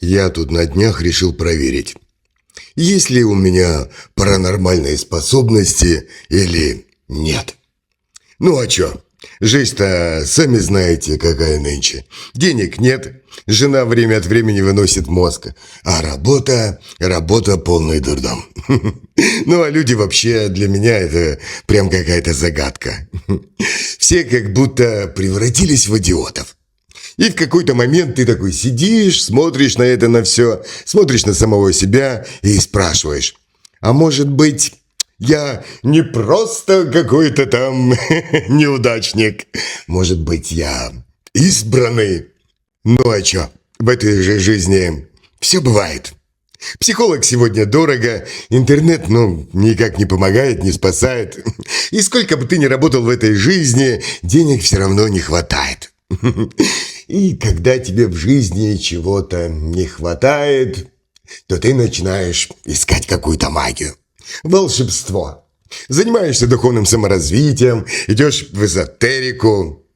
Я тут на днях решил проверить, есть ли у меня паранормальные способности или нет. Ну а чё? Жизнь-то, сами знаете, какая нынче. Денег нет, жена время от времени выносит мозг, а работа полный дурдом. Ну а люди вообще для меня это прям какая-то загадка. Все как будто превратились в идиотов. И в какой-то момент ты такой сидишь, смотришь на это на все, смотришь на самого себя и спрашиваешь, а может быть, я не просто какой-то там неудачник, может быть, я избранный? Ну а чё, в этой же жизни все бывает. Психолог сегодня дорого, интернет, никак не помогает, не спасает. И сколько бы ты ни работал в этой жизни, денег все равно не хватает. И когда тебе в жизни чего-то не хватает, то ты начинаешь искать какую-то магию, волшебство. Занимаешься духовным саморазвитием, идешь в эзотерику,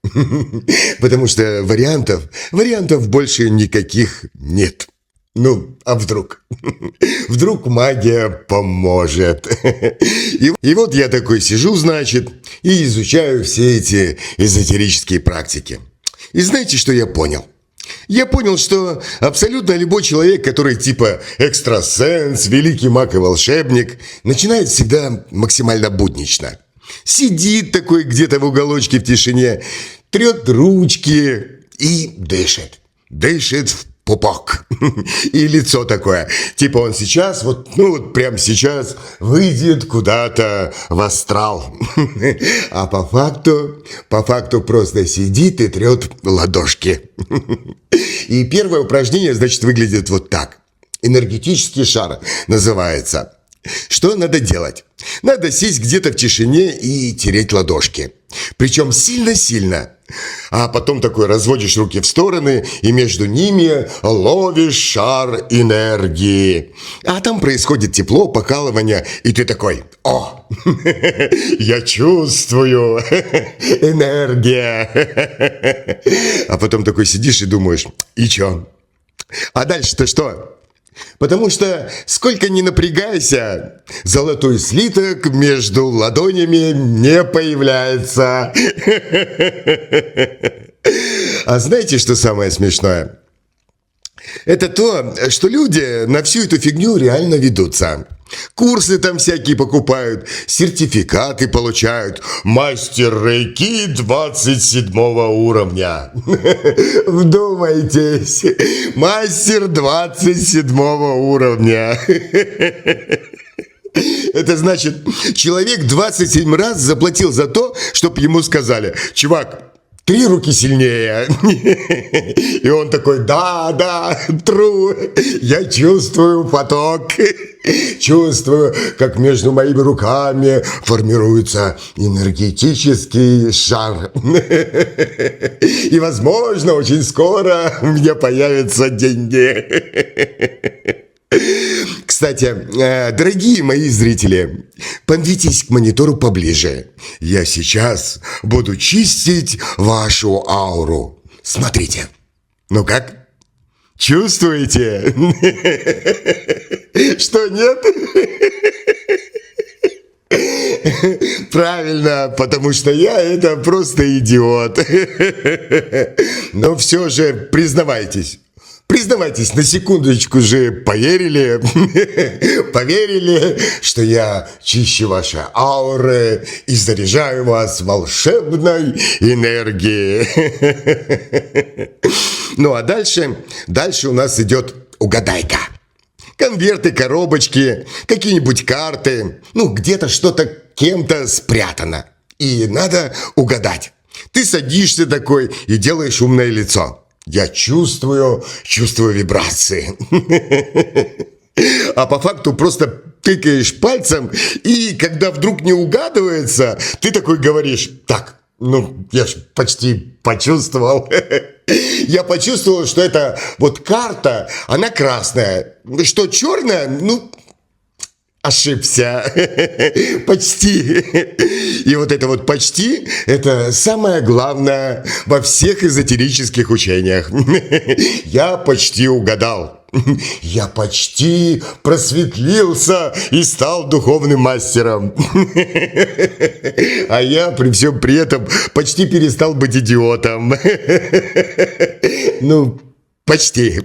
потому что вариантов больше никаких нет. Ну, а вдруг? Вдруг магия поможет. И вот я такой сижу, значит, и изучаю все эти эзотерические практики. И знаете, что я понял? Я понял, что абсолютно любой человек, который типа экстрасенс, великий маг и волшебник, начинает всегда максимально буднично. Сидит такой где-то в уголочке в тишине, трет ручки и дышит. Дышит в пупок. И лицо такое. Типа он сейчас, прямо сейчас выйдет куда-то в астрал. А по факту просто сидит и трет ладошки. И первое упражнение, значит, выглядит вот так. Энергетический шар называется. Что надо делать? Надо сесть где-то в тишине и тереть ладошки. Причем сильно-сильно. А потом такой разводишь руки в стороны и между ними ловишь шар энергии. А там происходит тепло, покалывание, и ты такой: о, я чувствую энергия. А потом такой сидишь и думаешь: и чё? А дальше-то что? Потому что сколько ни напрягайся, золотой слиток между ладонями не появляется. А знаете, что самое смешное? Это то, что люди на всю эту фигню реально ведутся. Курсы там всякие покупают, сертификаты получают. Мастер рейки 27 уровня. Вдумайтесь, мастер 27 уровня. Это значит, человек 27 раз заплатил за то, чтобы ему сказали: чувак, 3 руки сильнее. И он такой: да, true. Я чувствую поток. Чувствую, как между моими руками формируется энергетический шар. И, возможно, очень скоро у меня появятся деньги. Кстати, дорогие мои зрители, подведитесь к монитору поближе. Я сейчас буду чистить вашу ауру. Смотрите. Ну как? Чувствуете? Что, нет? Правильно, потому что я это просто идиот. Но все же признавайтесь. Признавайтесь, на секундочку же поверили, что я чищу ваши ауры и заряжаю вас волшебной энергией. Ну а дальше у нас идет угадайка. Конверты, коробочки, какие-нибудь карты, где-то что-то кем-то спрятано. И надо угадать. Ты садишься такой и делаешь умное лицо. Я чувствую вибрации. А по факту просто тыкаешь пальцем, и когда вдруг не угадывается, ты такой говоришь: так, я ж почти почувствовал. Я почувствовал, что это карта, она красная. Что черная, ошибся. Почти. И вот это почти, это самое главное во всех эзотерических учениях. Я почти угадал. Я почти просветлился и стал духовным мастером. А я при всем при этом почти перестал быть идиотом. Ну, почти.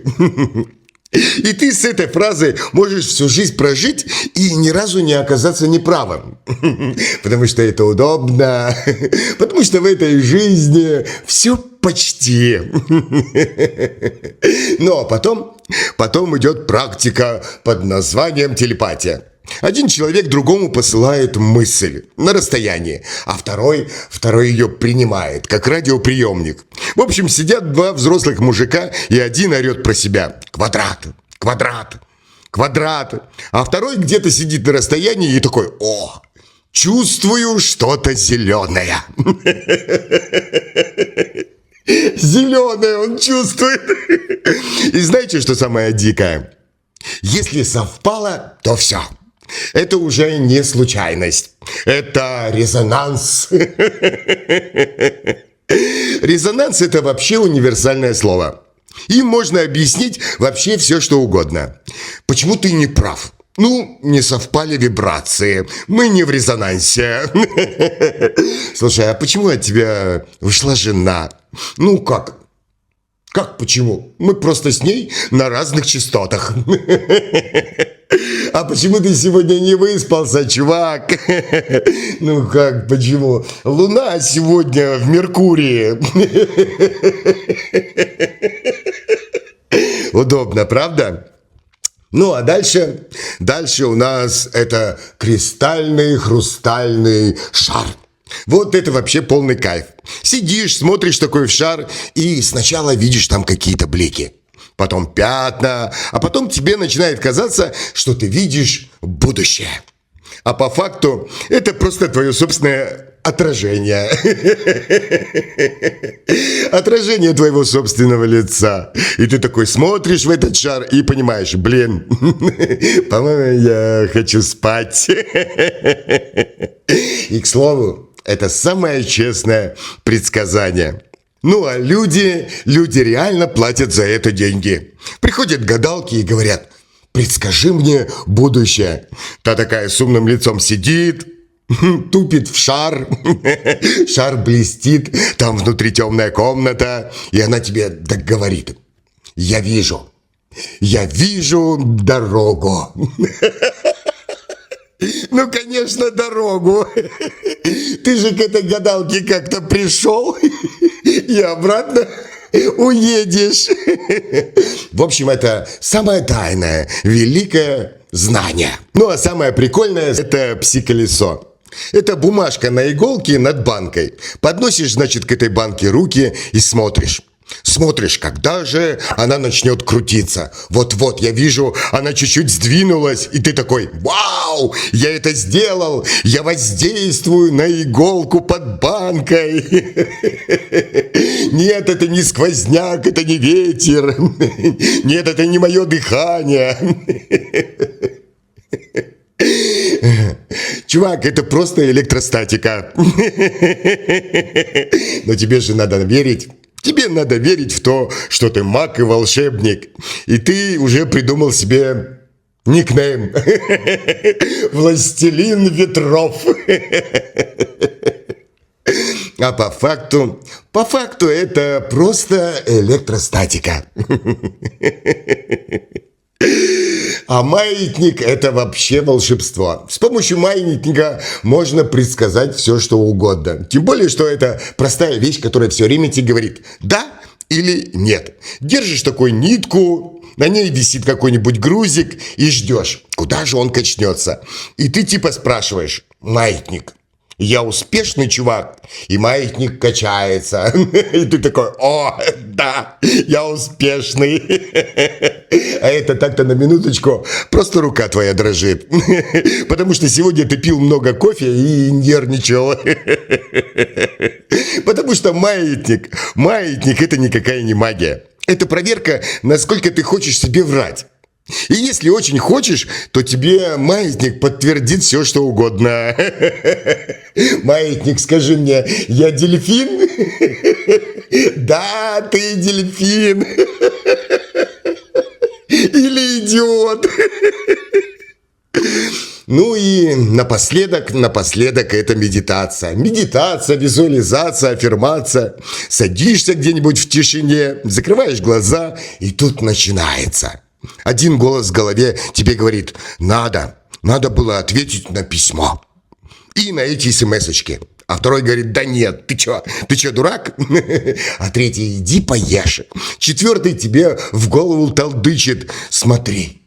И ты с этой фразой можешь всю жизнь прожить и ни разу не оказаться неправым. Потому что это удобно. Потому что в этой жизни все почти. Ну, а потом идет практика под названием телепатия. Один человек другому посылает мысль на расстоянии, а второй ее принимает, как радиоприемник. В общем, сидят два взрослых мужика, и один орет про себя: квадрат, квадрат, квадрат. А второй где-то сидит на расстоянии и такой: о, чувствую что-то зеленое. Зеленое он чувствует. И знаете, что самое дикое? Если совпало, то все. Это уже не случайность. Это резонанс. Резонанс – это вообще универсальное слово. Им можно объяснить вообще все, что угодно. Почему ты не прав? Ну, не совпали вибрации. Мы не в резонансе. Слушай, а почему от тебя ушла жена? Ну, как? Как почему? Мы просто с ней на разных частотах. А почему ты сегодня не выспался, чувак? Ну как, почему? Луна сегодня в Меркурии. Удобно, правда? Ну, а дальше у нас это кристальный хрустальный шар. Вот это вообще полный кайф. Сидишь, смотришь такой в шар, и сначала видишь там какие-то блики. Потом пятна, а потом тебе начинает казаться, что ты видишь будущее. А по факту это просто твое собственное отражение. Отражение твоего собственного лица. И ты такой смотришь в этот шар и понимаешь: блин, по-моему, я хочу спать. И, к слову, это самое честное предсказание. Ну, а люди реально платят за это деньги. Приходят гадалки и говорят: предскажи мне будущее. Та такая с умным лицом сидит, тупит в шар, шар блестит, там внутри темная комната, и она тебе так говорит: я вижу дорогу. Ну, конечно, дорогу. Ты же к этой гадалке как-то пришел и обратно уедешь. В общем, это самое тайное, великое знание. Ну, а самое прикольное – это пси-колесо. Это бумажка на иголке над банкой. Подносишь, значит, к этой банке руки и смотришь. Смотришь, когда же она начнет крутиться. Вот-вот, я вижу, она чуть-чуть сдвинулась, и ты такой: вау, я это сделал, я воздействую на иголку под банкой. Нет, это не сквозняк, это не ветер. Нет, это не мое дыхание. Чувак, это просто электростатика. Но тебе же надо верить. Тебе надо верить в то, что ты маг и волшебник. И ты уже придумал себе никнейм. Властелин ветров. А по факту это просто электростатика. А маятник – это вообще волшебство. С помощью маятника можно предсказать все, что угодно. Тем более, что это простая вещь, которая все время тебе говорит «да» или «нет». Держишь такую нитку, на ней висит какой-нибудь грузик и ждешь, куда же он качнется. И ты типа спрашиваешь: маятник, я успешный чувак? И маятник качается. И ты такой: о, да, я успешный. А это так-то на минуточку, просто рука твоя дрожит. Потому что сегодня ты пил много кофе и нервничал. Потому что маятник это никакая не магия. Это проверка, насколько ты хочешь себе врать. И если очень хочешь, то тебе маятник подтвердит все, что угодно. Маятник, скажи мне, я дельфин? Да, ты дельфин. или идиот. Ну и напоследок это медитация. Медитация, визуализация, аффирмация. Садишься где-нибудь в тишине, закрываешь глаза, и тут начинается. Один голос в голове тебе говорит: надо было ответить на письмо и на эти смс-очки. А второй говорит: да нет, ты чё, дурак? А третий: иди поешь. Четвертый тебе в голову толдычит: смотри,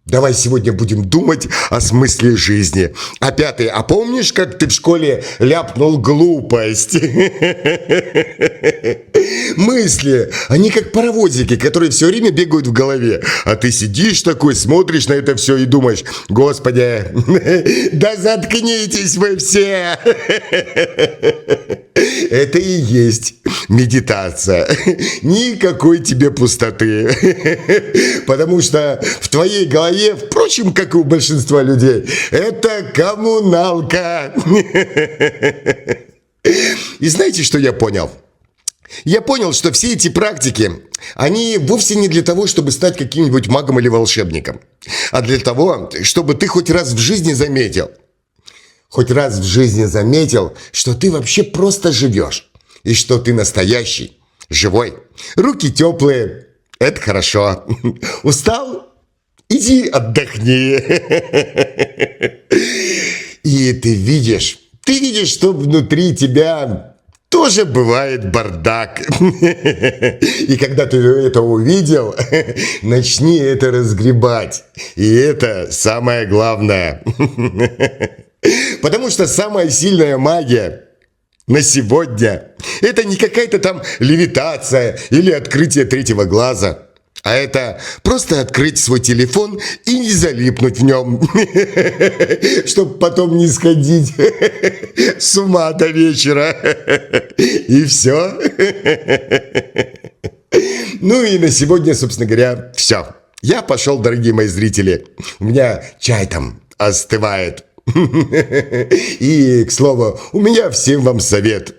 давай сегодня будем думать о смысле жизни. А пятый: а помнишь, как ты в школе ляпнул глупость? Мысли, они как паровозики, которые все время бегают в голове. А ты сидишь такой, смотришь на это все и думаешь: Господи, да заткнитесь вы все. Это и есть медитация. Никакой тебе пустоты. Потому что в твоей голове, впрочем, как и у большинства людей, это коммуналка. И знаете, что я понял? Я понял, что все эти практики, они вовсе не для того, чтобы стать каким-нибудь магом или волшебником, а для того, чтобы ты хоть раз в жизни заметил, что ты вообще просто живешь, и что ты настоящий, живой. Руки теплые, это хорошо. Устал? Иди отдохни. И ты видишь, что внутри тебя тоже бывает бардак. И когда ты это увидел, начни это разгребать. И это самое главное. Потому что самая сильная магия на сегодня — это не какая-то там левитация или открытие третьего глаза, а это просто открыть свой телефон и не залипнуть в нем, чтобы потом не сходить с ума до вечера. И все. Ну и на сегодня, собственно говоря, все. Я пошел, дорогие мои зрители. У меня чай там остывает. И, к слову, у меня всем вам совет.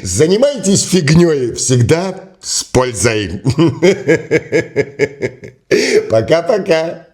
Занимайтесь фигней всегда с пользой. Пока-пока.